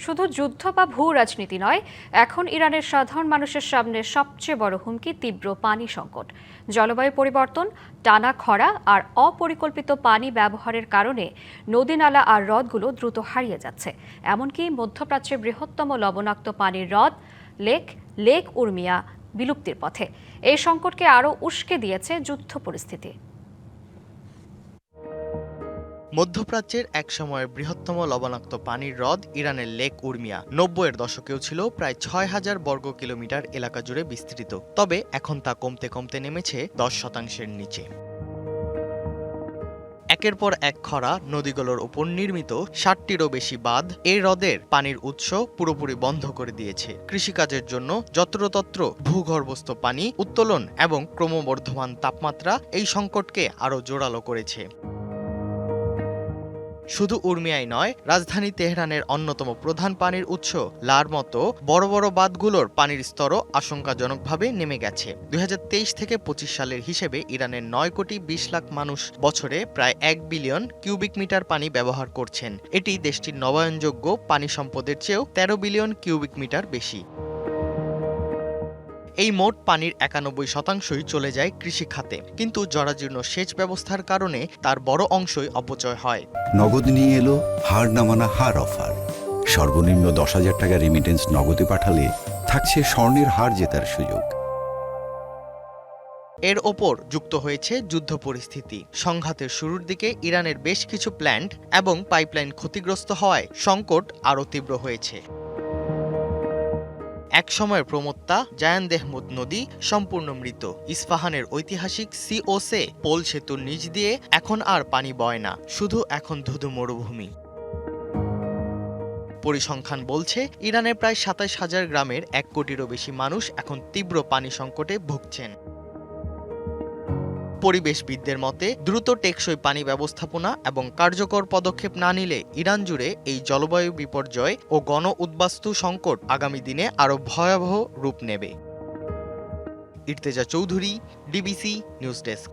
শুধু যুদ্ধ বা ভূ রাজনীতি নয়, এখন ইরানের সাধারণ মানুষের সামনে সবচেয়ে বড় হুমকি তীব্র পানি সংকট। জলবায়ু পরিবর্তন, টানা খরা আর অপরিকল্পিত পানি ব্যবহারের কারণে নদী-নালা আর হ্রদগুলো দ্রুত হারিয়ে যাচ্ছে। এমনকি মধ্যপ্রাচ্যের বৃহত্তম লবণাক্ত পানির হ্রদ লেক উর্মিয়া বিলুপ্তির পথে। এই সংকটকে আরও উস্কে দিয়েছে যুদ্ধ পরিস্থিতি। মধ্যপ্রাচ্যের এক সময়ের বৃহত্তম লবণাক্ত পানির হ্রদ ইরানের লেক উর্মিয়া ৯০-এর দশকেও ছিল প্রায় ৬,০০০ বর্গ কিলোমিটার এলাকা জুড়ে বিস্তৃত। তবে এখন তা কমতে কমতে নেমেছে ১০%-এর নিচে। একের পর এক খরা, নদীগুলোর উপর নির্মিত ৬০টিরও বেশি বাঁধ এই হ্রদের পানির উৎস পুরোপুরি বন্ধ করে দিয়েছে। কৃষিকাজের জন্য যত্রতত্র ভূগর্ভস্থ পানি উত্তোলন এবং ক্রমবর্ধমান তাপমাত্রা এই সংকটকে আরও জোরালো করেছে। শুধু উর্মিয়াই নয়, রাজধানী তেহরানের অন্যতম প্রধান পানির উৎস লার মতো বড় বড় বাঁধগুলোর পানির স্তরও আশঙ্কাজনকভাবে নেমে গেছে। ২০২৩ থেকে ২৫ সালের হিসেবে ইরানের ৯,২০,০০,০০০ মানুষ বছরে প্রায় ১ বিলিয়ন কিউবিক মিটার পানি ব্যবহার করছেন। এটি দেশটির নবায়নযোগ্য পানি সম্পদের চেয়েও ১৩ বিলিয়ন কিউবিক মিটার বেশি। এই মোট পানির ৯১%ই চলে যায় কৃষি খাতে, কিন্তু জরাজীর্ণ সেচ ব্যবস্থার কারণে তার বড় অংশই অপচয় হয়। নগদ নিয়ে এলো হার না মানা হার অফার। সর্বনিম্ন ১০,০০০ টাকা রেমিটেন্স নগদে পাঠালে থাকছে স্বর্ণের হার জেতার সুযোগ। এর ওপর যুক্ত হয়েছে যুদ্ধ পরিস্থিতি। সংঘাতের শুরুর দিকে ইরানের বেশ কিছু প্ল্যান্ট এবং পাইপলাইন ক্ষতিগ্রস্ত হওয়ায় সংকট আরও তীব্র হয়েছে। এক সময়ের প্রমত্তা জায়ান-দেহমুদ নদী সম্পূর্ণ মৃত। ইস্পাহানের ঐতিহাসিক সিওসে পোল সেতুর নিচ দিয়ে এখন আর পানি বয় না, শুধু এখন ধুধু মরুভূমি। পরিসংখ্যান বলছে ইরানের প্রায় ২৭,০০০ গ্রামের ১ কোটিরও বেশি মানুষ এখন তীব্র পানি সংকটে ভুগছেন। পরিবেশবিদদের মতে, দ্রুত টেকসই পানি ব্যবস্থাপনা এবং কার্যকর পদক্ষেপ না নিলে ইরান জুড়ে এই জলবায়ু বিপর্যয় ও গণ উদ্বাস্তু সংকট আগামী দিনে আরও ভয়াবহ রূপ নেবে। ইর্তেজা চৌধুরী, ডিবিসি নিউজ ডেস্ক।